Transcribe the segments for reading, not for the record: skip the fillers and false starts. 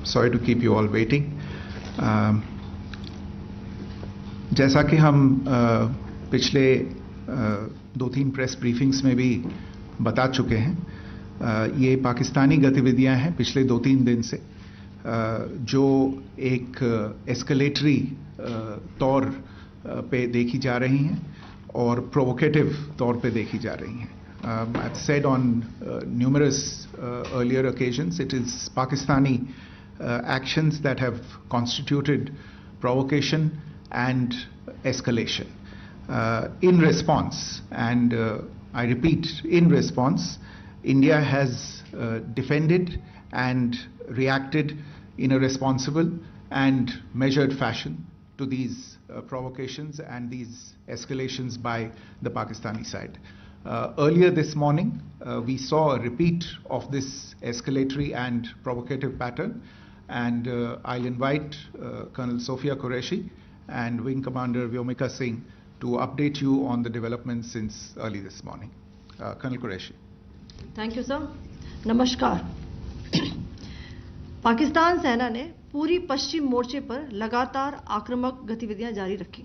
Sorry to keep you all waiting. जैसा कि हम पिछले 2-3 प्रेस ब्रीफिंग्स में भी बता चुके हैं, ये पाकिस्तानी गतिविधियां हैं पिछले 2-3 दिन से, जो एक एस्केलेटरी तौर पे देखी जा रही हैं और प्रोवोकेटिव तौर पे देखी जा रही हैं. I've said on numerous earlier occasions, it is Pakistani actions that have constituted provocation and escalation. In response, and I repeat, in response, India has defended and reacted in a responsible and measured fashion to these provocations and these escalations by the Pakistani side. Earlier this morning, we saw a repeat of this escalatory and provocative pattern, and I'll invite Colonel Sophia Qureshi and Wing Commander Vyomika Singh to update you on the developments since early this morning. Colonel Qureshi. Thank you, sir. नमस्कार. पाकिस्तान सेना ने पूरी पश्चिम मोर्चे पर लगातार आक्रामक गतिविधियां जारी रखी.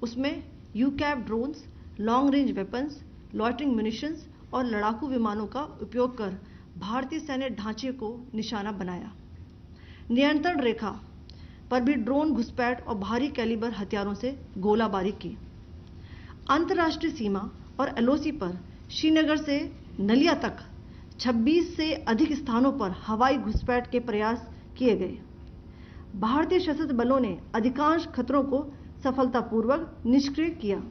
उसमें यूकैप drones, long range weapons, loitering munitions और लड़ाकू विमानों का उपयोग कर भारतीय सैन्य ढांचे को निशाना बनाया. नियंत्रण रेखा पर भी ड्रोन घुसपैठ और भारी कैलिबर हथियारों से गोलाबारी की. अंतर्राष्ट्रीय सीमा और एलओसी पर श्रीनगर से नलिया तक 26 से अधिक स्थानों पर हवाई घुसपैठ के प्रयास किए गए. भारतीय सशस्त्र बलों ने अधिकांश खतरों को सफलतापूर्वक निष्क्रिय किया.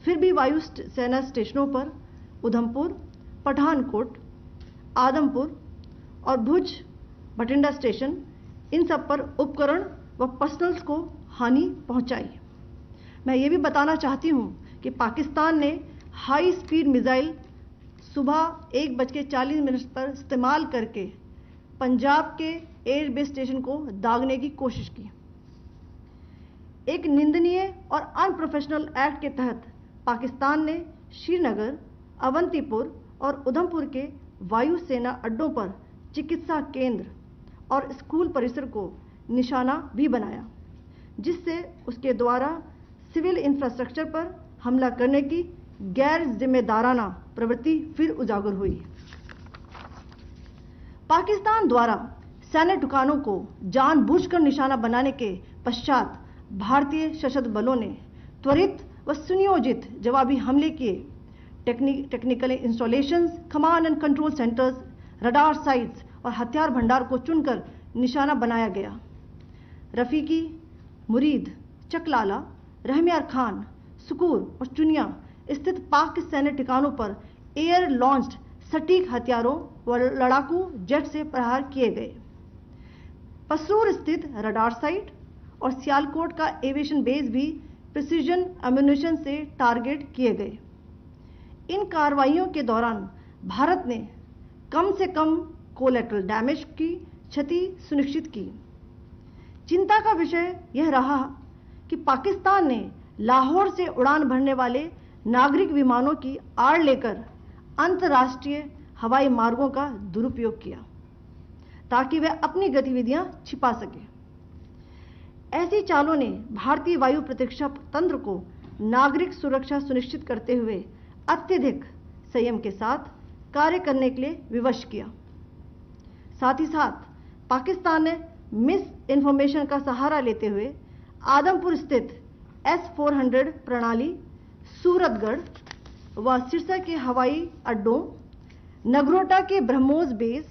फिर भी वायु सेना स्टेशनों पर उधमपुर, पठानकोट, आदमपुर और भुज बठिंडा स्टेशन, इन सब पर उपकरण व पर्सनल्स को हानि पहुंचाई. मैं ये भी बताना चाहती हूं कि पाकिस्तान ने हाई स्पीड मिसाइल सुबह 1:40 पर इस्तेमाल करके पंजाब के एयरबेस स्टेशन को दागने की कोशिश की. एक निंदनीय और अनप्रोफेशनल एक्ट के तहत पाकिस्तान ने श्रीनगर, अवंतीपुर और उधमपुर के वायु सेना अड्डों पर चिकित्सा केंद्र और स्कूल परिसर को निशाना भी बनाया, जिससे उसके द्वारा सिविल इंफ्रास्ट्रक्चर पर हमला करने की गैर जिम्मेदाराना प्रवृत्ति फिर उजागर हुई. पाकिस्तान द्वारा सैन्य ठिकानों को जानबूझकर निशाना बनाने के पश्चात भारतीय सशस्त्र बलों ने त्वरित व सुनियोजित जवाबी हमले किए. Technical installations, command and control centres, radar sites और हथियार भंडार को चुनकर निशाना बनाया गया. रफीकी, मुरीद, चकलाला, रहमियार खान, सुकूर और चुनिया स्थित पाक सैन्य ठिकानों पर एयर लॉन्च्ड सटीक हथियारों व लड़ाकू जेट से प्रहार किए गए. पसरूर स्थित रडार साइट और सियालकोट का एविएशन बेस भी प्रिसीजन एम्यूनिशन से टारगेट किए गए. इन कार्रवाइयों के दौरान भारत ने कम से कम कोलैटरल डैमेज की क्षति सुनिश्चित की. चिंता का विषय यह रहा कि पाकिस्तान ने लाहौर से उड़ान भरने वाले नागरिक विमानों की आड़ लेकर अंतर्राष्ट्रीय हवाई मार्गों का दुरुपयोग किया ताकि वह अपनी गतिविधियां छिपा सके. ऐसी चालों ने भारतीय वायु प्रतिरक्षा तंत्र को नागरिक सुरक्षा सुनिश्चित करते हुए अत्यधिक संयम के साथ कार्य करने के लिए विवश किया. साथ ही साथ पाकिस्तान ने मिस इन्फॉर्मेशन का सहारा लेते हुए आदमपुर स्थित S-400 प्रणाली, सूरतगढ़ व सिरसा के हवाई अड्डों, नगरोटा के ब्रह्मोस बेस,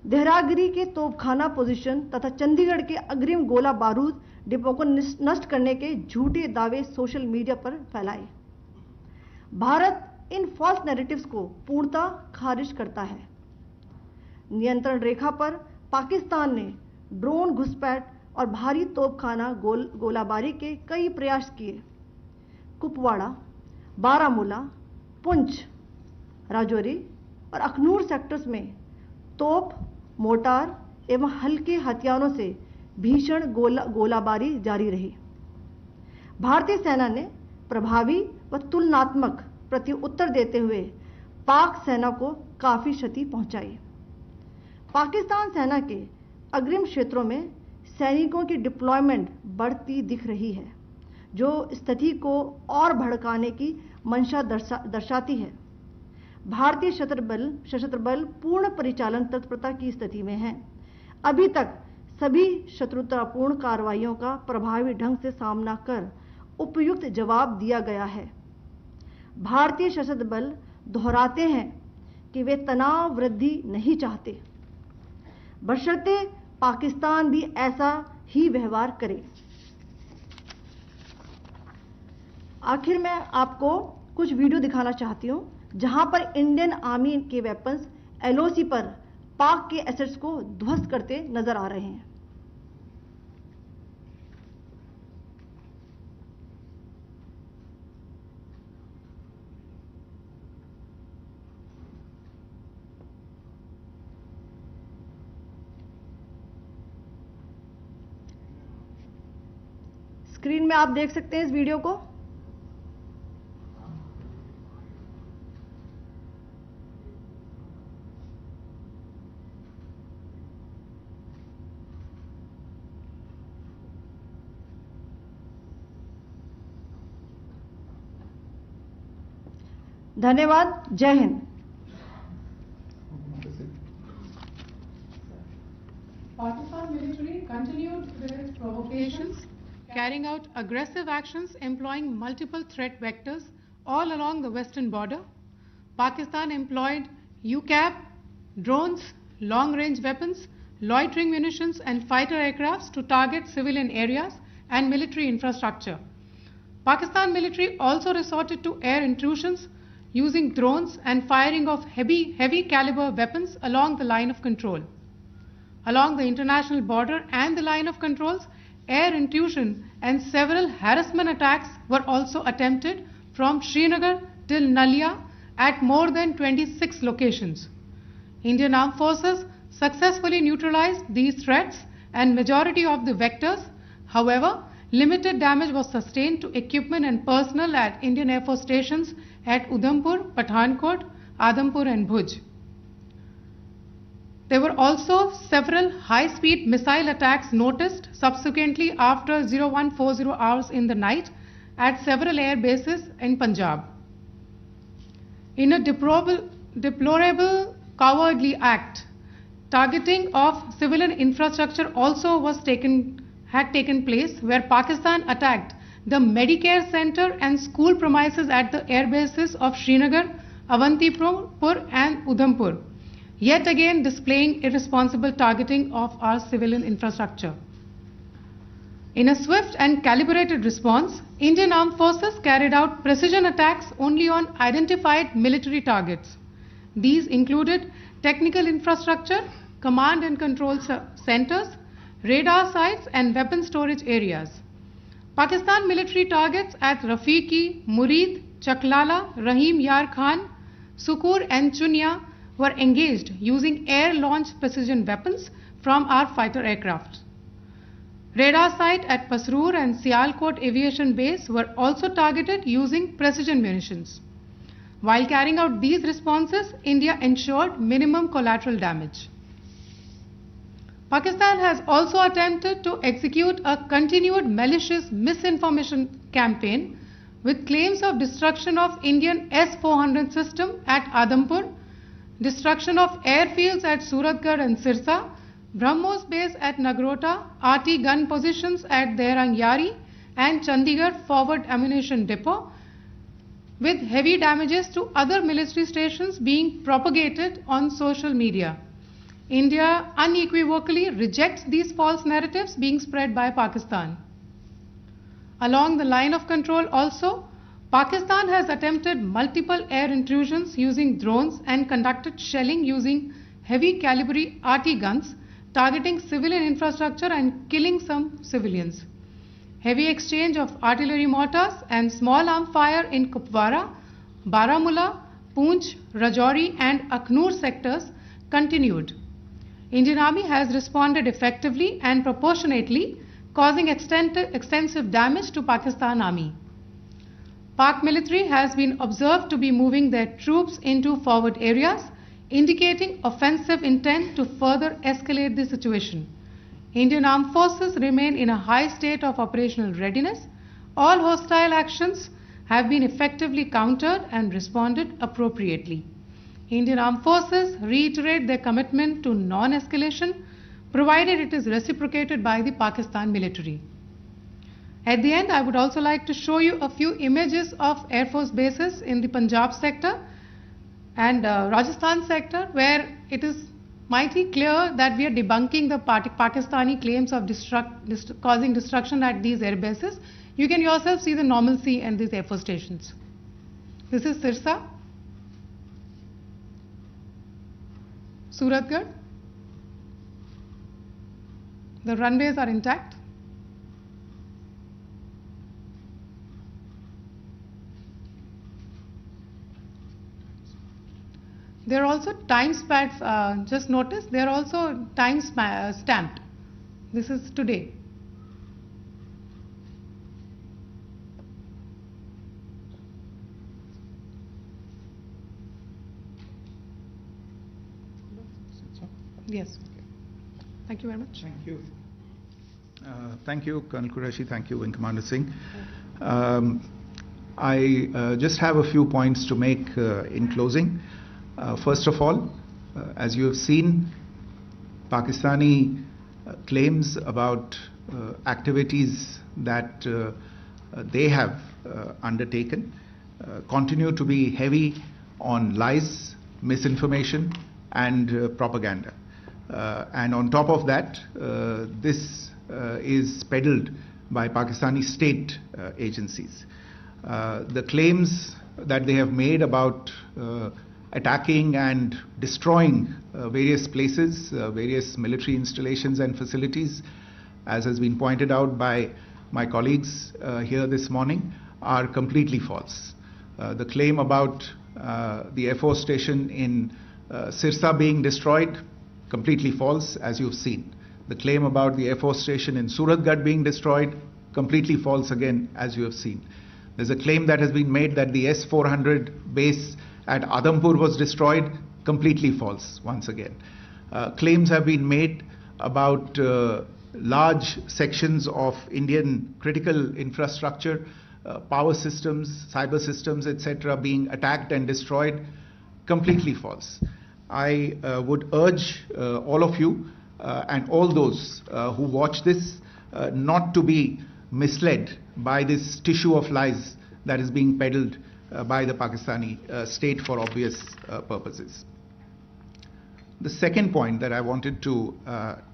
देहरागिरी के तोपखाना पोजीशन तथा चंडीगढ़ के अग्रिम गोला बारूद डिपो को नष्ट करने के झूठे दावे सोशल मीडिया पर फैलाए. भारत इन फॉल्स नैरेटिव्स को पूर्णतः खारिज करता है. नियंत्रण रेखा पर पाकिस्तान ने ड्रोन घुसपैठ और भारी तोपखाना गोलाबारी के कई प्रयास किए. कुपवाड़ा, बारामूला, पुंछ, राजौरी और अखनूर सेक्टर्स में तोप, मोर्टार एवं हल्के हथियारों से भीषण गोलाबारी जारी रही. भारतीय सेना ने प्रभावी व तुलनात्मक प्रत्युत्तर देते हुए पाक सेना को काफी क्षति पहुंचाई. पाकिस्तान सेना के अग्रिम क्षेत्रों में सैनिकों की डिप्लॉयमेंट बढ़ती दिख रही है, जो स्थिति को और भड़काने की मंशा दर्शाती है। भारतीय सशस्त्र बल पूर्ण परिचालन तत्परता की स्थिति में हैं। अभी तक सभी शत्रुतापूर्ण कार्रवाइयों का प्रभावी ढंग से सामना कर उपयुक्त जवाब दिया गया है। भारतीय सशस्त्र बल दोहराते हैं कि वे तनाव वृद्धि नहीं चाहते, बशर्ते पाकिस्तान भी ऐसा ही व्यवहार करे। आखिर में आपको कुछ वीडियो दिखाना चाहती हूं, जहां पर इंडियन आर्मी के वेपन्स एलओसी पर पाक के एसेट्स को ध्वस्त करते नजर आ रहे हैं। स्क्रीन में आप देख सकते हैं इस वीडियो को। धन्यवाद। जय Hind. Pakistan military continued with its provocations, carrying out aggressive actions employing multiple threat vectors all along the western border. Pakistan employed UCAV, drones, long-range weapons, loitering munitions and fighter aircrafts to target civilian areas and military infrastructure. Pakistan military also resorted to air intrusions using drones and firing of heavy caliber weapons along the line of control. Along the international border and the line of controls, air intrusion and several harassment attacks were also attempted from Srinagar till Nalia at more than 26 locations. Indian Armed Forces successfully neutralized these threats and majority of the vectors. However, limited damage was sustained to equipment and personnel at Indian Air Force stations at Udhampur, Pathankot, Adampur and Bhuj. There were also several high-speed missile attacks noticed subsequently after 0140 hours in the night at several air bases in Punjab. In a deplorable cowardly act, targeting of civilian infrastructure also had taken place, where Pakistan attacked the Medicare Center and school premises at the air bases of Srinagar, Avantipur and Udhampur, yet again displaying irresponsible targeting of our civilian infrastructure. In a swift and calibrated response, Indian Armed Forces carried out precision attacks only on identified military targets. These included technical infrastructure, command and control centers, radar sites and weapon storage areas. Pakistan military targets at Rafiqi, Murid, Chaklala, Rahim Yar Khan, Sukur and Chunya were engaged using air-launched precision weapons from our fighter aircraft. Radar site at Pasroor and Sialkot Aviation Base were also targeted using precision munitions. While carrying out these responses, India ensured minimum collateral damage. Pakistan has also attempted to execute a continued malicious misinformation campaign with claims of destruction of Indian S-400 system at Adampur, destruction of airfields at Suratgarh and Sirsa, BrahMos base at Nagrota, RT gun positions at Derang Yari and Chandigarh forward ammunition depot, with heavy damages to other military stations being propagated on social media. India unequivocally rejects these false narratives being spread by Pakistan. Along the line of control also, Pakistan has attempted multiple air intrusions using drones and conducted shelling using heavy caliber RT guns, targeting civilian infrastructure and killing some civilians. Heavy exchange of artillery mortars and small arm fire in Kupwara, Baramulla, Poonch, Rajouri and Akhnur sectors continued. Indian Army has responded effectively and proportionately, causing extensive damage to Pakistan Army. Pak military has been observed to be moving their troops into forward areas, indicating offensive intent to further escalate the situation. Indian Armed Forces remain in a high state of operational readiness. All hostile actions have been effectively countered and responded appropriately. Indian Armed Forces reiterate their commitment to non-escalation, provided it is reciprocated by the Pakistan military. At the end, I would also like to show you a few images of Air Force bases in the Punjab sector and Rajasthan sector, where it is mighty clear that we are debunking the Pakistani claims of causing destruction at these air bases. You can yourself see the normalcy in these Air Force stations. This is Sirsa, Suratgarh. The runways are intact. There are also time stamps, just notice, they are also time stamped. This is today. Yes. Thank you very much. Thank you. Thank you, Colonel Qureshi. Thank you, Wing Commander Singh. I just have a few points to make in closing. First of all, as you have seen, Pakistani claims about activities that they have undertaken continue to be heavy on lies, misinformation, and propaganda. And on top of that, this is peddled by Pakistani state agencies. The claims that they have made about attacking and destroying various places, various military installations and facilities, as has been pointed out by my colleagues here this morning, are completely false. The claim about the Air Force station in Sirsa being destroyed, completely false, as you've seen. The claim about the Air Force station in Suratgarh being destroyed, completely false again, as you have seen. There's a claim that has been made that the S-400 base at Adampur was destroyed, completely false once again. Claims have been made about large sections of Indian critical infrastructure, power systems, cyber systems, etc. being attacked and destroyed, completely false. I would urge all of you and all those who watch this not to be misled by this tissue of lies that is being peddled by the Pakistani state for obvious purposes. The second point that I wanted to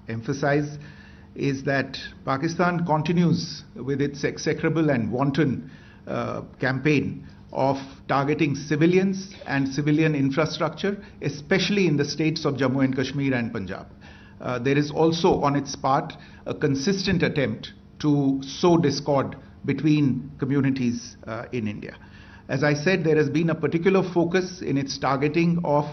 emphasize is that Pakistan continues with its execrable and wanton campaign of targeting civilians and civilian infrastructure, especially in the states of Jammu and Kashmir and Punjab. There is also on its part a consistent attempt to sow discord between communities in India. As I said, there has been a particular focus in its targeting of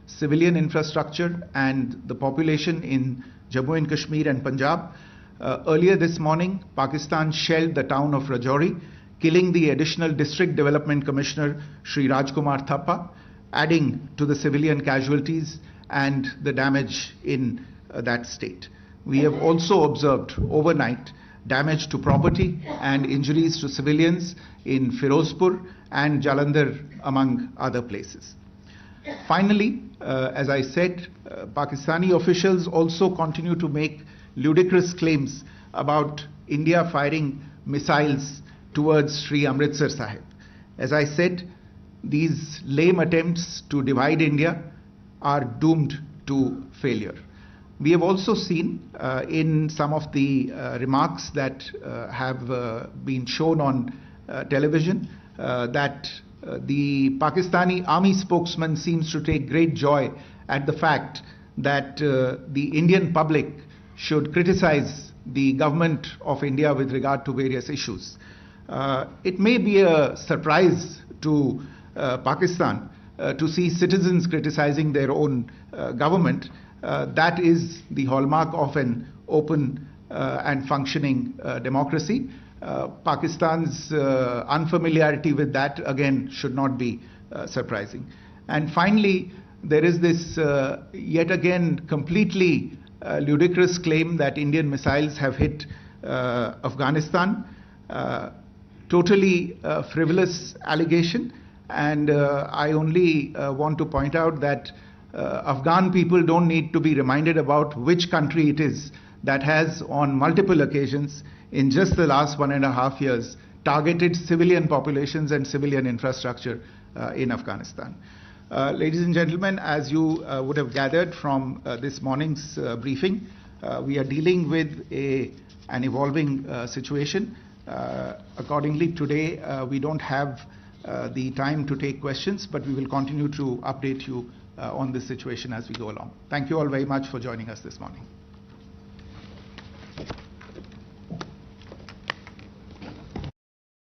civilian infrastructure and the population in Jammu and Kashmir and Punjab. Earlier this morning, Pakistan shelled the town of Rajouri, killing the additional District Development Commissioner, Shri Rajkumar Thappa, adding to the civilian casualties and the damage in that state. We have also observed overnight damage to property and injuries to civilians in Firozpur and Jalandhar, among other places. Finally, as I said, Pakistani officials also continue to make ludicrous claims about India firing missiles towards Sri Amritsar Sahib. As I said, these lame attempts to divide India are doomed to failure. We have also seen in some of the remarks that have been shown on television that the Pakistani army spokesman seems to take great joy at the fact that the Indian public should criticize the government of India with regard to various issues. It may be a surprise to Pakistan to see citizens criticizing their own government. That is the hallmark of an open and functioning democracy. Pakistan's unfamiliarity with that, again, should not be surprising. And finally, there is this yet again completely ludicrous claim that Indian missiles have hit Afghanistan. Totally frivolous allegation, and I only want to point out that Afghan people don't need to be reminded about which country it is that has on multiple occasions in just the last 1.5 years targeted civilian populations and civilian infrastructure in Afghanistan. Ladies and gentlemen, as you would have gathered from this morning's briefing, we are dealing with an evolving situation. Accordingly, today we don't have the time to take questions, but we will continue to update you on this situation as we go along. Thank you all very much for joining us this morning.